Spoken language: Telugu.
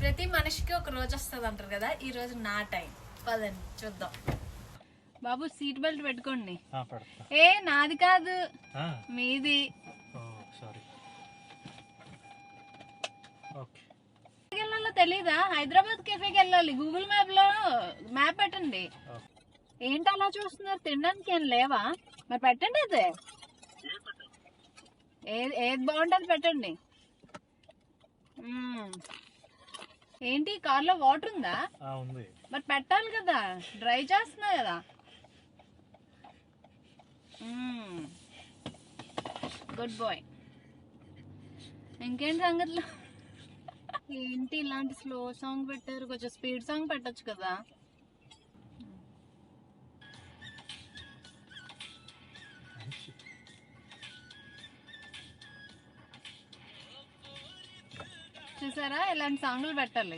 ప్రతి మనిషికి ఒక రోజు వస్తుంది అంటారు కదా, ఈ రోజు నా టైం. పదండి చూద్దాం. బాబు సీట్ బెల్ట్ పెట్టుకోండి. ఏ నాది కాదు, మీది. వెళ్ళాలో తెలీదా? హైదరాబాద్ కెఫేకి వెళ్ళాలి. గూగుల్ మ్యాప్ లో మ్యాప్ పెట్టండి. ఏంటి అలా చూస్తున్నారు? తినడానికి ఏం లేవా? మరి పెట్టండి. అదే ఏది బాగుంటుంది పెట్టండి. ఏంటి కార్లో వాటర్ ఉందా? మరి పెట్టాలి కదా, డ్రై చేస్తున్నా కదా. Good boy. ఇంకేంటి సంగతులు? ఏంటి ఇలాంటి స్లో సాంగ్ పెట్టారు? కొంచెం స్పీడ్ సాంగ్ పెట్టచ్చు కదా. చూసారా, ఇలాంటి సాంగ్లు పెట్టాలి.